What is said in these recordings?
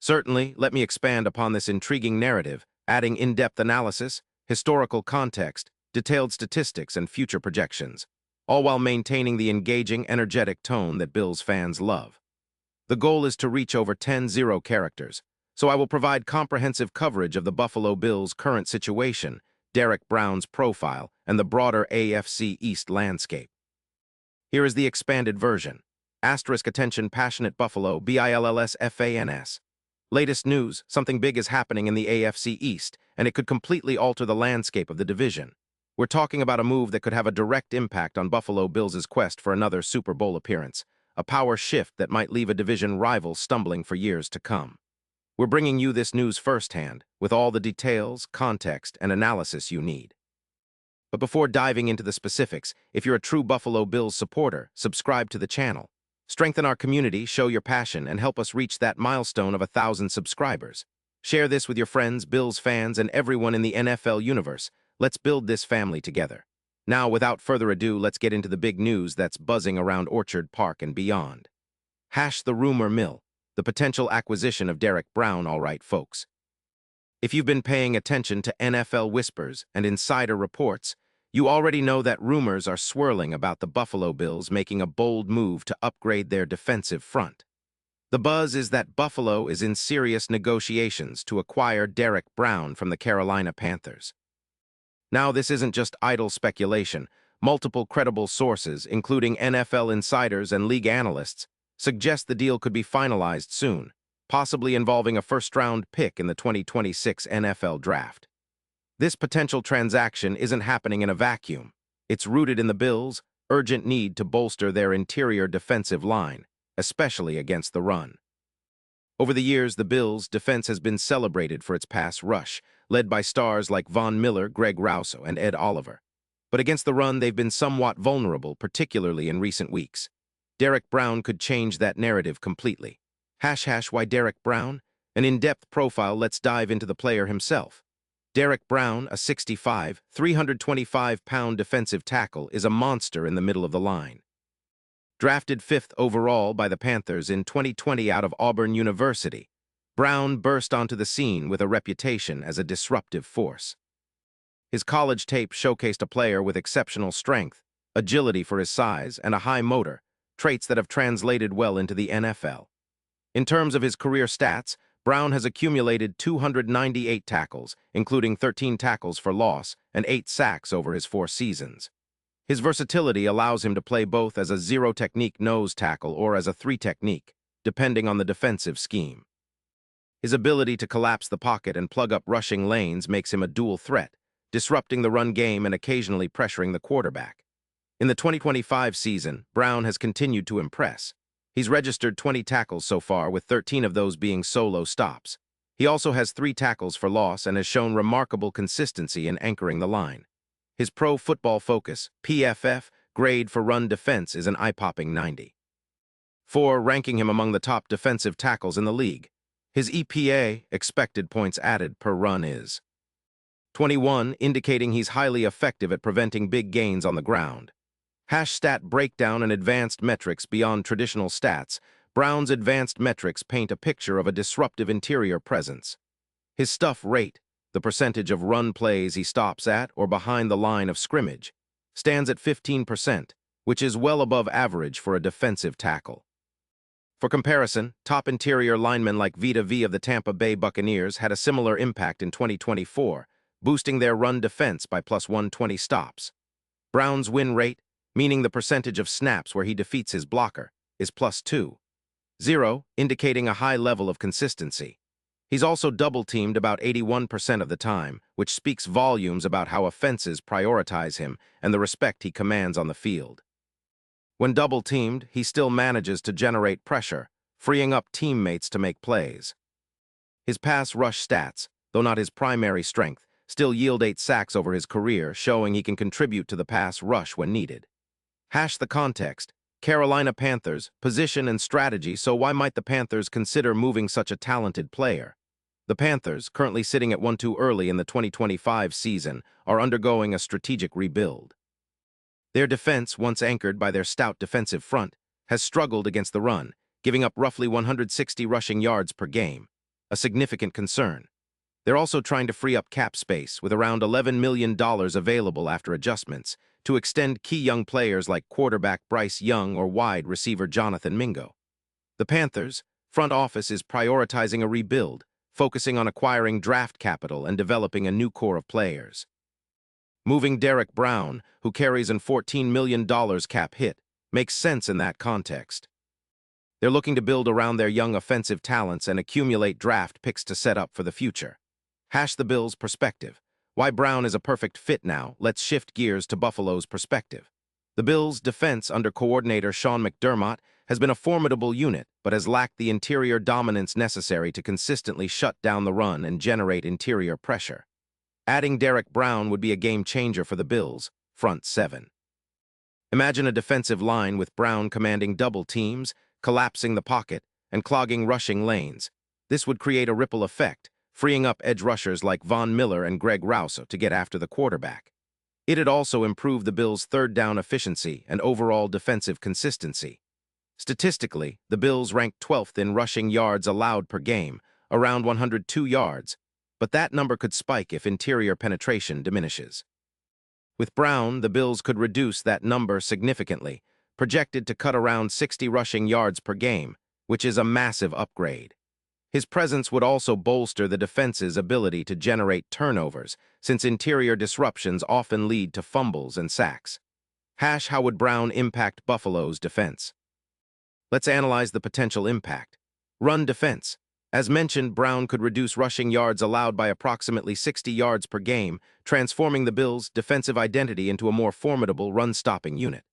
Certainly, let me expand upon this intriguing narrative, adding in-depth analysis, historical context, detailed statistics, and future projections, all while maintaining the engaging, energetic tone that Bills fans love. The goal is to reach over 10-0 characters, so I will provide comprehensive coverage of the Buffalo Bills' current situation, Derek Brown's profile, and the broader AFC East landscape. Here is the expanded version. Asterisk attention passionate Buffalo, BILLSFANS. Latest news, something big is happening in the AFC East, and it could completely alter the landscape of the division. We're talking about a move that could have a direct impact on Buffalo Bills' quest for another Super Bowl appearance, a power shift that might leave a division rival stumbling for years to come. We're bringing you this news firsthand, with all the details, context, and analysis you need. But before diving into the specifics, if you're a true Buffalo Bills supporter, subscribe to the channel. Strengthen our community, show your passion, and help us reach that milestone of 1,000 subscribers. Share this with your friends, Bills fans, and everyone in the NFL universe. Let's build this family together. Now, without further ado, let's get into the big news that's buzzing around Orchard Park and beyond. Hash the rumor mill, the potential acquisition of Derek Brown, all right, folks. If you've been paying attention to NFL whispers and insider reports, you already know that rumors are swirling about the Buffalo Bills making a bold move to upgrade their defensive front. The buzz is that Buffalo is in serious negotiations to acquire Derek Brown from the Carolina Panthers. Now, this isn't just idle speculation. Multiple credible sources, including NFL insiders and league analysts, suggest the deal could be finalized soon, possibly involving a first-round pick in the 2026 NFL Draft. This potential transaction isn't happening in a vacuum. It's rooted in the Bills' urgent need to bolster their interior defensive line, especially against the run. Over the years, the Bills' defense has been celebrated for its pass rush, led by stars like Von Miller, Greg Rousseau, and Ed Oliver. But against the run, they've been somewhat vulnerable, particularly in recent weeks. Derek Brown could change that narrative completely. Why Derek Brown? An in-depth profile. Let's dive into the player himself. Derek Brown, a 6'5", 325-pound defensive tackle, is a monster in the middle of the line. Drafted 5th overall by the Panthers in 2020 out of Auburn University, Brown burst onto the scene with a reputation as a disruptive force. His college tape showcased a player with exceptional strength, agility for his size, and a high motor, traits that have translated well into the NFL. In terms of his career stats, Brown has accumulated 298 tackles, including 13 tackles for loss and 8 sacks over his 4 seasons. His versatility allows him to play both as a zero-technique nose tackle or as a 3-technique, depending on the defensive scheme. His ability to collapse the pocket and plug up rushing lanes makes him a dual threat, disrupting the run game and occasionally pressuring the quarterback. In the 2025 season, Brown has continued to impress. He's registered 20 tackles so far, with 13 of those being solo stops. He also has 3 tackles for loss and has shown remarkable consistency in anchoring the line. His Pro Football Focus, PFF, grade for run defense is an eye-popping 94, ranking him among the top defensive tackles in the league. His EPA, expected points added per run, is 21, indicating he's highly effective at preventing big gains on the ground. Stat breakdown and advanced metrics. Beyond traditional stats, Brown's advanced metrics paint a picture of a disruptive interior presence. His stuff rate, the percentage of run plays he stops at or behind the line of scrimmage, stands at 15%, which is well above average for a defensive tackle. For comparison, top interior linemen like Vita V of the Tampa Bay Buccaneers had a similar impact in 2024, boosting their run defense by plus 120 stops. Brown's win rate, meaning the percentage of snaps where he defeats his blocker, is plus 2.0, indicating a high level of consistency. He's also double-teamed about 81% of the time, which speaks volumes about how offenses prioritize him and the respect he commands on the field. When double-teamed, he still manages to generate pressure, freeing up teammates to make plays. His pass rush stats, though not his primary strength, still yield 8 sacks over his career, showing he can contribute to the pass rush when needed. The context. Carolina Panthers, position and strategy. So why might the Panthers consider moving such a talented player? The Panthers, currently sitting at 1-2 early in the 2025 season, are undergoing a strategic rebuild. Their defense, once anchored by their stout defensive front, has struggled against the run, giving up roughly 160 rushing yards per game. a significant concern. They're also trying to free up cap space, with around $11 million available after adjustments, to extend key young players like quarterback Bryce Young or wide receiver Jonathan Mingo. The Panthers' front office is prioritizing a rebuild, focusing on acquiring draft capital and developing a new core of players. Moving Derek Brown, who carries an $14 million cap hit, makes sense in that context. They're looking to build around their young offensive talents and accumulate draft picks to set up for the future. The Bills' perspective. Why Brown is a perfect fit now. Let's shift gears to Buffalo's perspective. The Bills' defense under coordinator Sean McDermott has been a formidable unit, but has lacked the interior dominance necessary to consistently shut down the run and generate interior pressure. Adding Derek Brown would be a game-changer for the Bills' front seven. Imagine a defensive line with Brown commanding double teams, collapsing the pocket, and clogging rushing lanes. This would create a ripple effect, freeing up edge rushers like Von Miller and Greg Rouse to get after the quarterback. It'd also improve the Bills' third down efficiency and overall defensive consistency. Statistically, the Bills ranked 12th in rushing yards allowed per game, around 102 yards, but that number could spike if interior penetration diminishes. With Brown, the Bills could reduce that number significantly, projected to cut around 60 rushing yards per game, which is a massive upgrade. His presence would also bolster the defense's ability to generate turnovers, since interior disruptions often lead to fumbles and sacks. How would Brown impact Buffalo's defense? Let's analyze the potential impact. Run defense. As mentioned, Brown could reduce rushing yards allowed by approximately 60 yards per game, transforming the Bills' defensive identity into a more formidable run-stopping unit.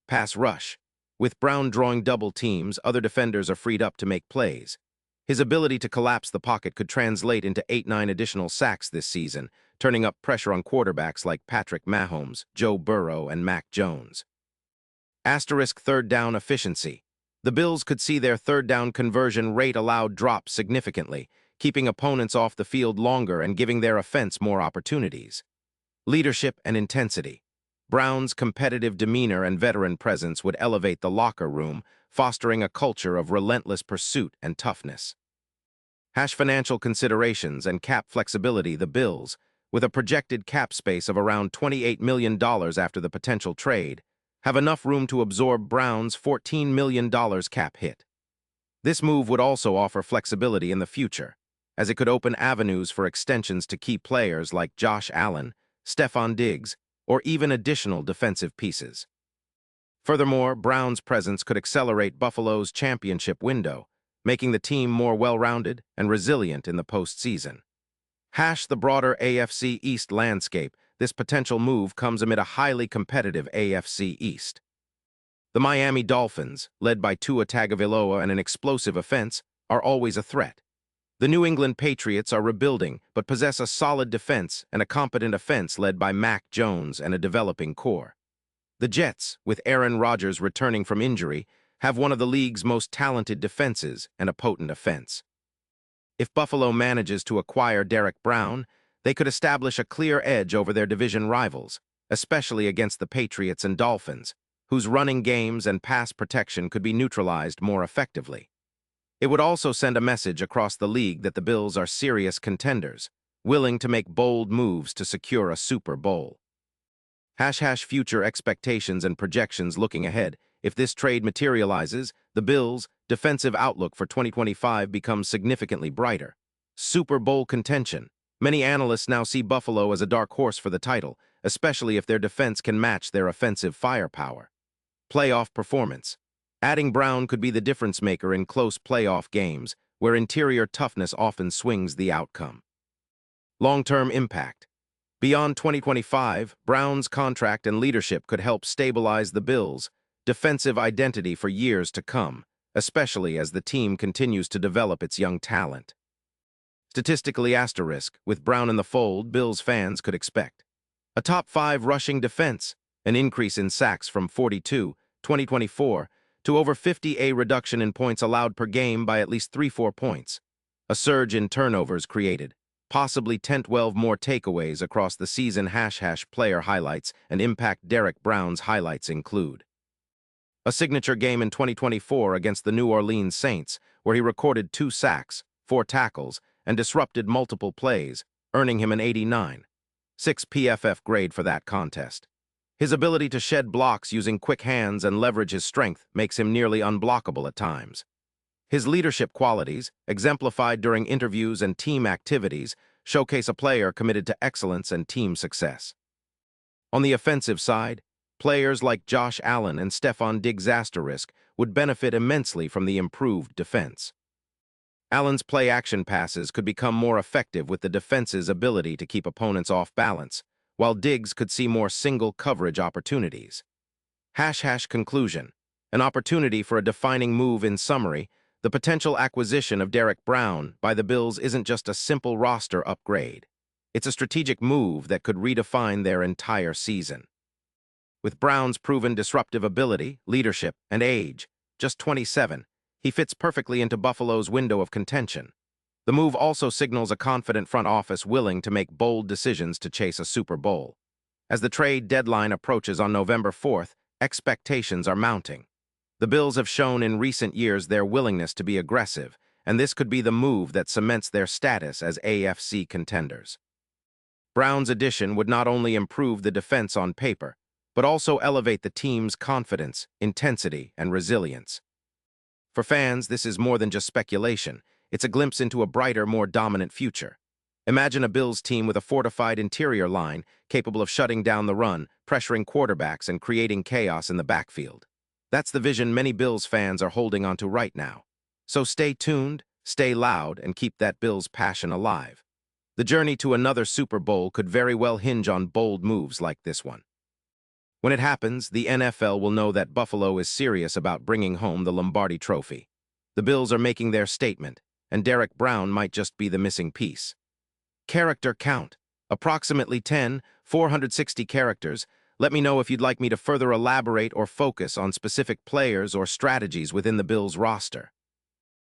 Pass rush. With Brown drawing double teams, other defenders are freed up to make plays. His ability to collapse the pocket could translate into 8-9 additional sacks this season, turning up pressure on quarterbacks like Patrick Mahomes, Joe Burrow, and Mac Jones. Third down efficiency. The Bills could see their third down conversion rate allowed drop significantly, keeping opponents off the field longer and giving their offense more opportunities. Leadership and intensity. Brown's competitive demeanor and veteran presence would elevate the locker room, fostering a culture of relentless pursuit and toughness. Financial considerations and cap flexibility. The Bills, with a projected cap space of around $28 million after the potential trade, have enough room to absorb Brown's $14 million cap hit. This move would also offer flexibility in the future, as it could open avenues for extensions to key players like Josh Allen, Stephon Diggs, or even additional defensive pieces. Furthermore, Brown's presence could accelerate Buffalo's championship window, making the team more well-rounded and resilient in the postseason. The broader AFC East landscape. This potential move comes amid a highly competitive AFC East. The Miami Dolphins, led by Tua Tagovailoa and an explosive offense, are always a threat. The New England Patriots are rebuilding, but possess a solid defense and a competent offense led by Mac Jones and a developing core. The Jets, with Aaron Rodgers returning from injury, have one of the league's most talented defenses and a potent offense. If Buffalo manages to acquire Derek Brown, they could establish a clear edge over their division rivals, especially against the Patriots and Dolphins, whose running games and pass protection could be neutralized more effectively. It would also send a message across the league that the Bills are serious contenders, willing to make bold moves to secure a Super Bowl. Future expectations and projections. Looking ahead. If this trade materializes, the Bills' defensive outlook for 2025 becomes significantly brighter. Super Bowl contention. Many analysts now see Buffalo as a dark horse for the title, especially if their defense can match their offensive firepower. Playoff performance. Adding Brown could be the difference maker in close playoff games, where interior toughness often swings the outcome. Long-term impact. Beyond 2025, Brown's contract and leadership could help stabilize the Bills' defensive identity for years to come, especially as the team continues to develop its young talent. Statistically, with Brown in the fold, Bills fans could expect a top 5 rushing defense, an increase in sacks from 42, 2024, to over 50, a reduction in points allowed per game by at least 3-4 points, a surge in turnovers created, possibly 10-12 more takeaways across the season. Player highlights and impact. Derek Brown's highlights include a signature game in 2024 against the New Orleans Saints, where he recorded 2 sacks, 4 tackles, and disrupted multiple plays, earning him an 89. 6 PFF grade for that contest. His ability to shed blocks using quick hands and leverage his strength makes him nearly unblockable at times. His leadership qualities, exemplified during interviews and team activities, showcase a player committed to excellence and team success. On the offensive side, players like Josh Allen and Stefon Diggs would benefit immensely from the improved defense. Allen's play-action passes could become more effective with the defense's ability to keep opponents off balance, while Diggs could see more single coverage opportunities. Conclusion. An opportunity for a defining move. In summary, the potential acquisition of Derrick Brown by the Bills isn't just a simple roster upgrade. It's a strategic move that could redefine their entire season. With Brown's proven disruptive ability, leadership, and age, just 27, he fits perfectly into Buffalo's window of contention. The move also signals a confident front office willing to make bold decisions to chase a Super Bowl. As the trade deadline approaches on November 4th, expectations are mounting. The Bills have shown in recent years their willingness to be aggressive, and this could be the move that cements their status as AFC contenders. Brown's addition would not only improve the defense on paper, but also elevate the team's confidence, intensity, and resilience. For fans, this is more than just speculation. It's a glimpse into a brighter, more dominant future. Imagine a Bills team with a fortified interior line capable of shutting down the run, pressuring quarterbacks, and creating chaos in the backfield. That's the vision many Bills fans are holding onto right now. So stay tuned, stay loud, and keep that Bills passion alive. The journey to another Super Bowl could very well hinge on bold moves like this one. When it happens, the NFL will know that Buffalo is serious about bringing home the Lombardi Trophy. The Bills are making their statement, and Derrick Brown might just be the missing piece. Character count. Approximately 10, 460 characters. Let me know if you'd like me to further elaborate or focus on specific players or strategies within the Bills roster.